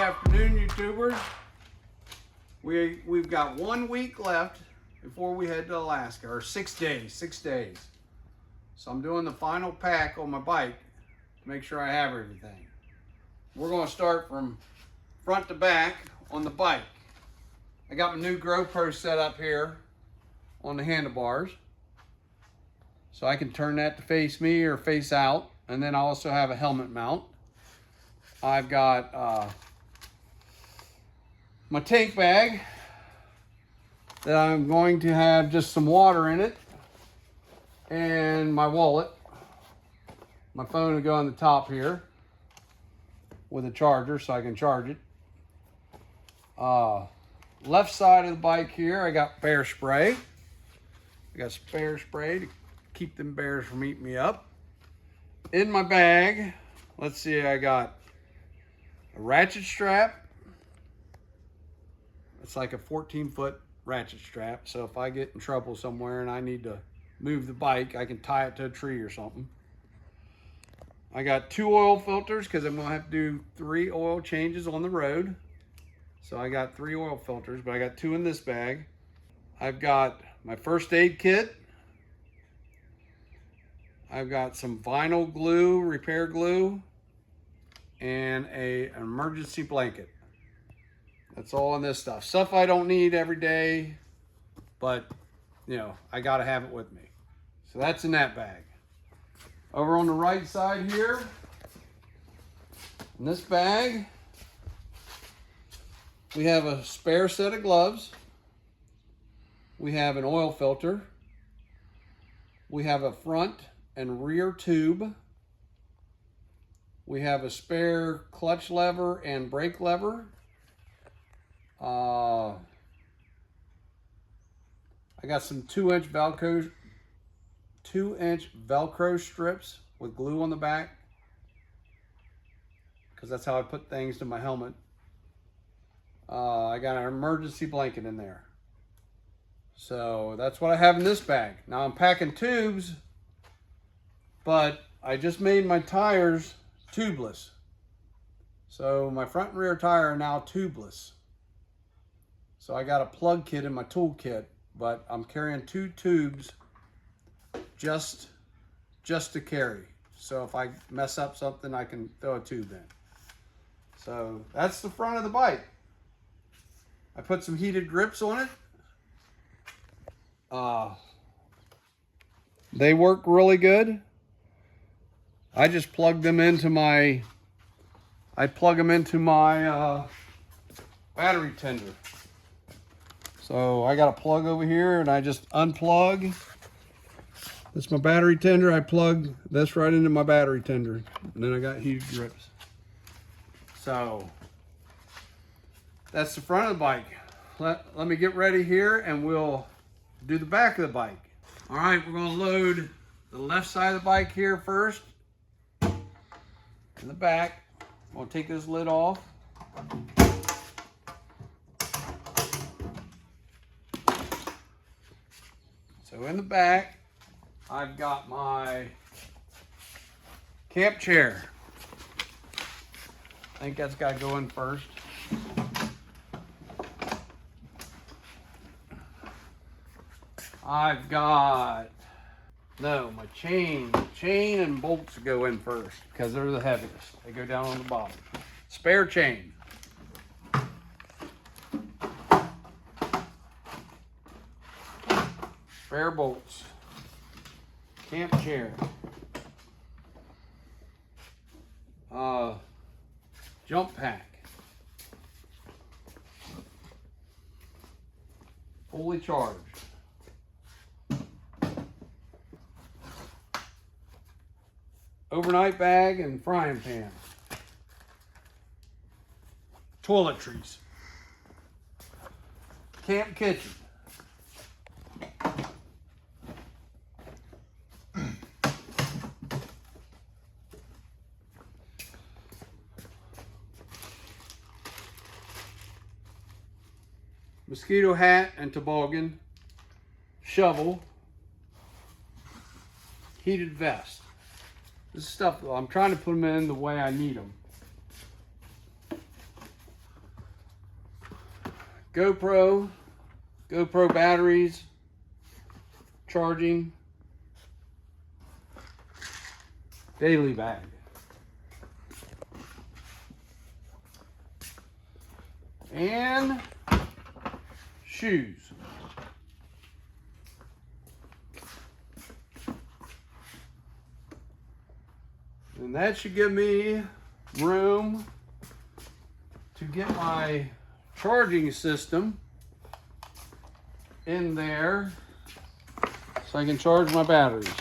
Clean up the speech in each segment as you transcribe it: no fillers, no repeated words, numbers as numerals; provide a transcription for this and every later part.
afternoon, YouTubers. We've got 1 week left before we head to Alaska, or 6 days. So I'm doing the final pack on my bike to make sure I have everything. We're going to start from front to back on the bike. I got my new GoPro set up here on the handlebars, so I can turn that to face me or face out. And then I also have a helmet mount. I've got my tank bag that I'm going to have just some water in it, and my wallet. My phone will go on the top here with a charger so I can charge it. Left side of the bike here, I got bear spray. I got bear spray to keep them bears from eating me up. In my bag, let's see, I got a ratchet strap. It's like a 14-foot ratchet strap, so if I get in trouble somewhere and I need to move the bike, I can tie it to a tree or something. I got 2 oil filters because I'm going to have to do 3 oil changes on the road. So I got 3 oil filters, but I got 2 in this bag. I've got my first aid kit. I've got some vinyl glue, repair glue, and an emergency blanket. That's all in this stuff. Stuff I don't need every day, but you know, I gotta have it with me. So that's in that bag. Over on the right side here, in this bag, we have a spare set of gloves. We have an oil filter. We have a front and rear tube. We have a spare clutch lever and brake lever. I got some 2-inch Velcro strips with glue on the back, because that's how I put things to my helmet. I got an emergency blanket in there. So that's what I have in this bag. Now I'm packing tubes, but I just made my tires tubeless. So my front and rear tire are now tubeless. So I got a plug kit in my tool kit, but I'm carrying 2 tubes just to carry. So if I mess up something, I can throw a tube in. So that's the front of the bike. I put some heated grips on it. They work really good. I just plug them into my, battery tender. So I got a plug over here and I just unplug. That's my battery tender. I plug this right into my battery tender. And then I got heated grips. So that's the front of the bike. Let me get ready here and we'll do the back of the bike. All right, we're gonna load the left side of the bike here first. In the back, I'm gonna take this lid off. So in the back, I've got my camp chair. I think that's got to go in first. I've got, no, my chain and bolts go in first because they're the heaviest. They go down on the bottom. Spare chain. Spare bolts. Camp chair. Jump pack. Fully charged. Overnight bag and frying pan. Toiletries. Camp kitchen. Mosquito hat and toboggan, shovel, heated vest. This is stuff, I'm trying to put them in the way I need them. GoPro batteries, charging, daily bag. And shoes. And that should give me room to get my charging system in there so I can charge my batteries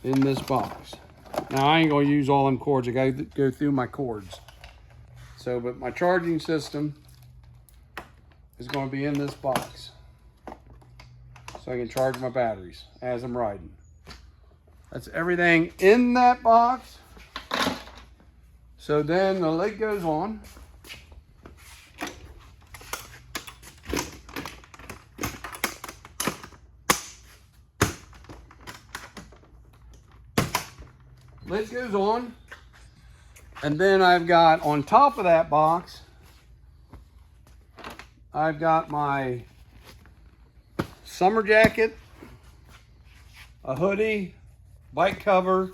in this box. Now I ain't gonna use all them cords. I gotta go through my cords. So, but my charging system is gonna be in this box so I can charge my batteries as I'm riding. That's everything in that box. So then the lid goes on. Lid goes on. And then I've got on top of that box, I've got my summer jacket, a hoodie, bike cover,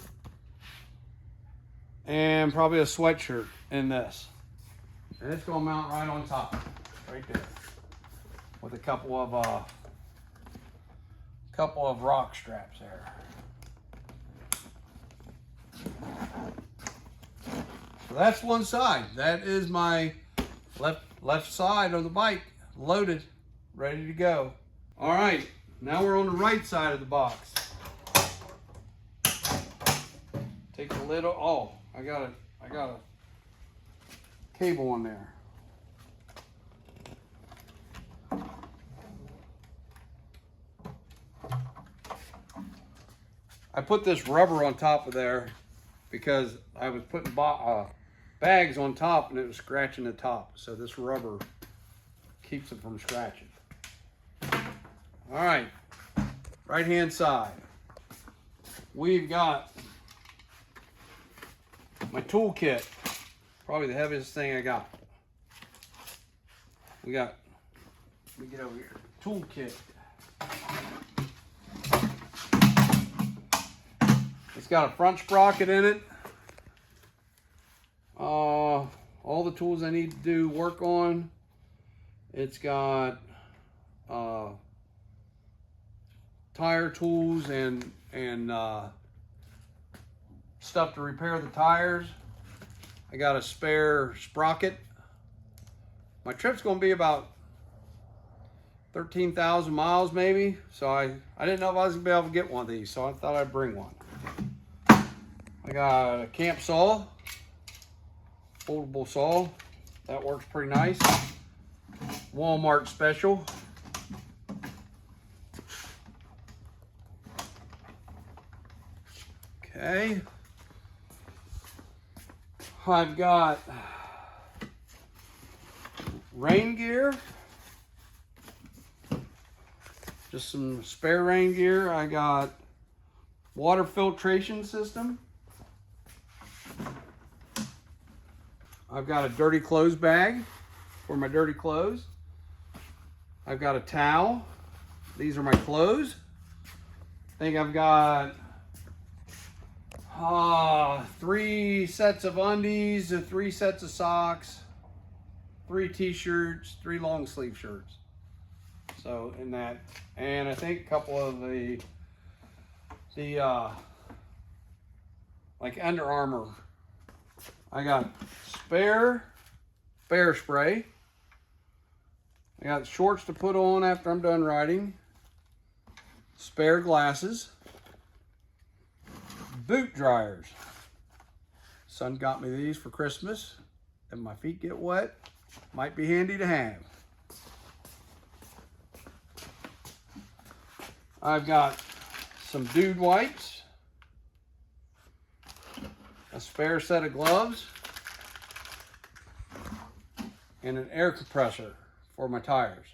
and probably a sweatshirt in this. And it's gonna mount right on top, right there, with a couple of rock straps there. So that's one side. That is my left side of the bike, loaded, ready to go. All right, now we're on the right side of the box. Take the lid off. Oh, I got a cable on there. I put this rubber on top of there because I was putting bags on top and it was scratching the top. So this rubber keeps it from scratching. All right, right hand side. We've got my toolkit, probably the heaviest thing I got. Let me get over here. Toolkit. It's got a front sprocket in it. All the tools I need to do work on. It's got tire tools and stuff to repair the tires. I got a spare sprocket. My trip's gonna be about 13,000 miles maybe. So I didn't know if I was gonna be able to get one of these, so I thought I'd bring one. I got a camp saw, foldable saw. That works pretty nice. Walmart special. Okay. I've got rain gear. Just some spare rain gear. I got water filtration system. I've got a dirty clothes bag for my dirty clothes. I've got a towel. These are my clothes. I think I've got 3 sets of undies, 3 sets of socks, 3 t-shirts, 3 long sleeve shirts. So in that, and I think a couple of the like Under Armour. I got spare bear spray. I got shorts to put on after I'm done riding. Spare glasses. Boot dryers. Son got me these for Christmas. If my feet get wet, might be handy to have. I've got some dude wipes, a spare set of gloves, and an air compressor for my tires.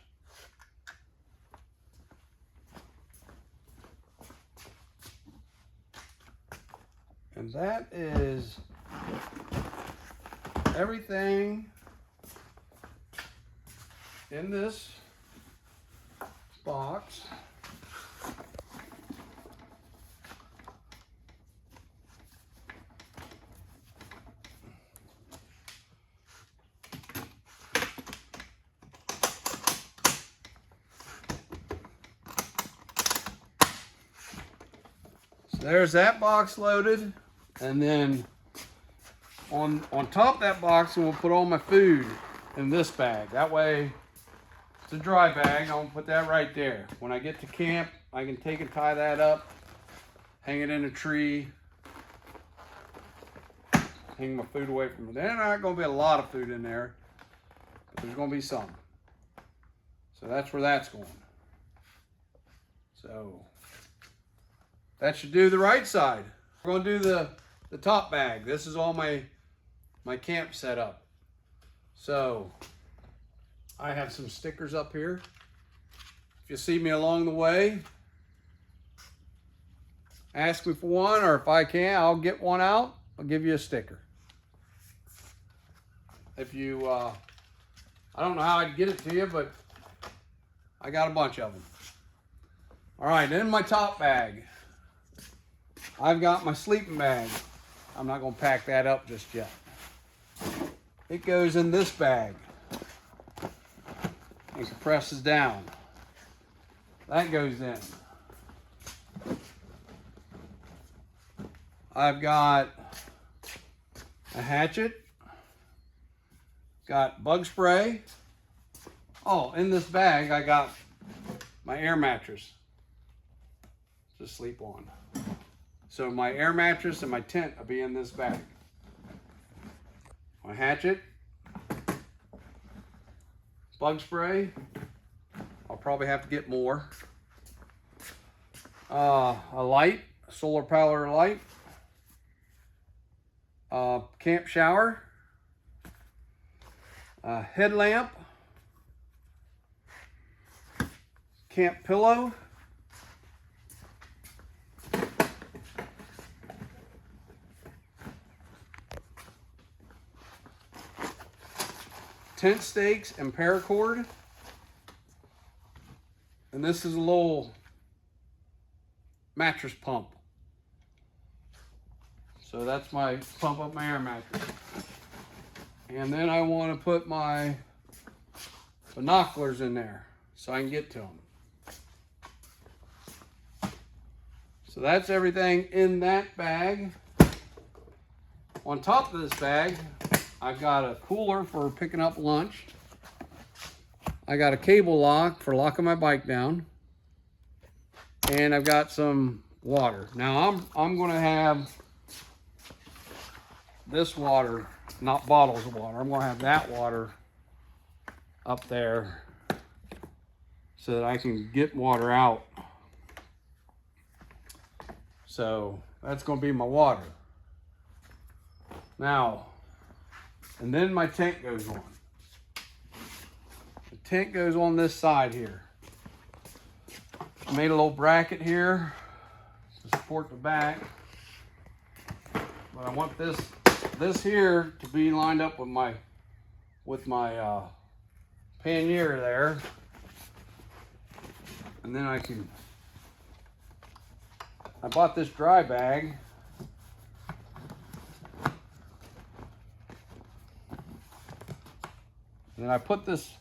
And that is everything in this box, so there's that box loaded, and then on top of that box, I'm gonna put all my food in this bag. That way, it's a dry bag. I'm gonna put that right there. When I get to camp, I can take and tie that up, hang it in a tree, hang my food away from it. There's not gonna be a lot of food in there, but there's gonna be some. So that's where that's going. So that should do the right side. We're gonna do the top bag. This is all my camp setup. So I have some stickers up here. If you see me along the way, ask me for one, or if I can, I'll get one out. I'll give you a sticker. If you, I don't know how I'd get it to you, but I got a bunch of them. All right, in my top bag, I've got my sleeping bag. I'm not gonna pack that up just yet. It goes in this bag and compresses down. That goes in. I've got a hatchet, got bug spray. Oh, in this bag I got my air mattress to sleep on. So my air mattress and my tent will be in this bag. My hatchet, bug spray. I'll probably have to get more. A light, a solar power light. Camp shower. A headlamp. Camp pillow. Tent stakes and paracord. And this is a little mattress pump. So that's my pump up my air mattress. And then I want to put my binoculars in there so I can get to them. So that's everything in that bag. On top of this bag, I've got a cooler for picking up lunch. I got a cable lock for locking my bike down. And I've got some water. Now I'm gonna have this water, not bottles of water. I'm gonna have that water up there so that I can get water out. So that's gonna be my water. Now, and then my tent goes on. The tent goes on this side here. I made a little bracket here to support the back. But I want this here to be lined up with my pannier there. And then I bought this dry bag. And I put this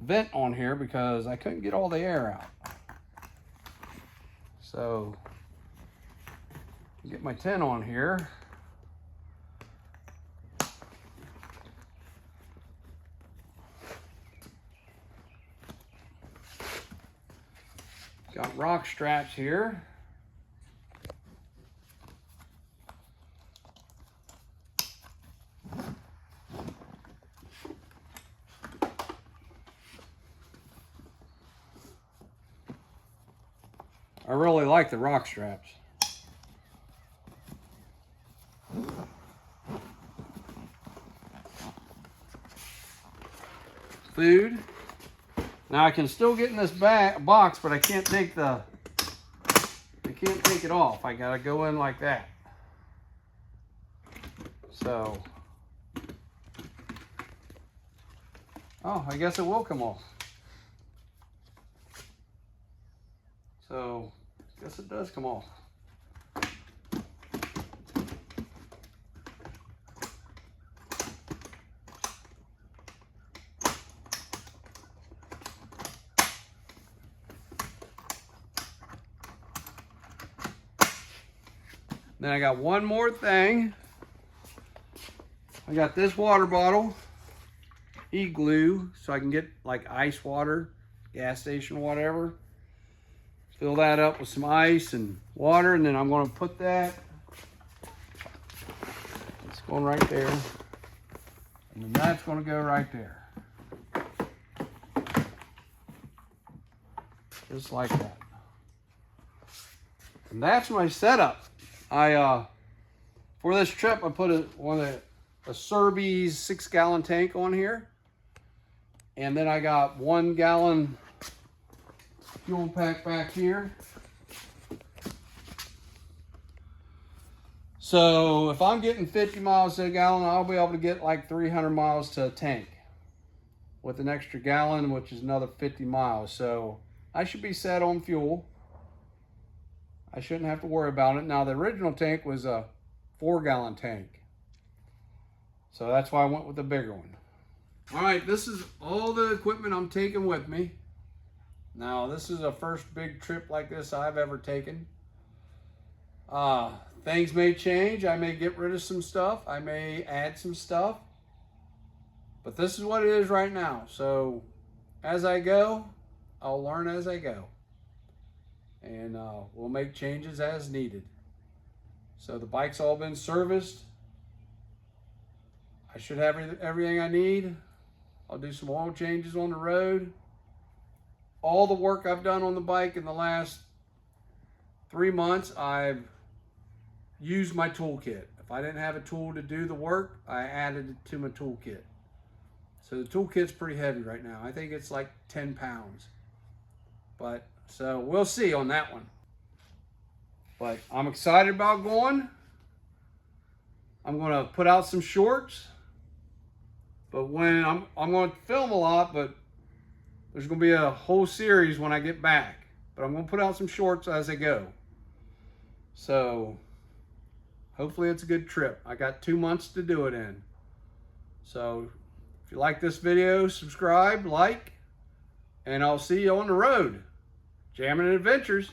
vent on here because I couldn't get all the air out. So, get my tent on here. Got rock straps here. I really like the rock straps. Food. Now I can still get in this box, but I can't take it off. I gotta go in like that. So, oh, I guess it will come off. Guess it does come off. Then I got one more thing. I got this water bottle, e-glue, so I can get like ice water, gas station, whatever. Fill that up with some ice and water, and then I'm going to put that, it's going right there, and then that's going to go right there. Just like that. And that's my setup. For this trip, I put a Serbies 6-gallon tank on here. And then I got 1 gallon fuel pack back here. So if I'm getting 50 miles to a gallon, I'll be able to get like 300 miles to a tank with an extra gallon, which is another 50 miles. So I should be set on fuel. I shouldn't have to worry about it. Now the original tank was a 4-gallon tank. So that's why I went with the bigger one. All right, this is all the equipment I'm taking with me. Now this is the first big trip like this I've ever taken. Things may change. I may get rid of some stuff. I may add some stuff. But this is what it is right now. So as I go, I'll learn as I go. And we'll make changes as needed. So the bike's all been serviced. I should have everything I need. I'll do some oil changes on the road. All the work I've done on the bike in the last 3 months, I've used my toolkit. If I didn't have a tool to do the work, I added it to my toolkit. So the toolkit's pretty heavy right now. I think it's like 10 pounds. But so we'll see on that one. But I'm excited about going. I'm going to put out some shorts. But when I'm going to film a lot, but there's going to be a whole series when I get back. But I'm going to put out some shorts as I go. So hopefully it's a good trip. I got 2 months to do it in. So if you like this video, subscribe, like, and I'll see you on the road. Jamming Adventures.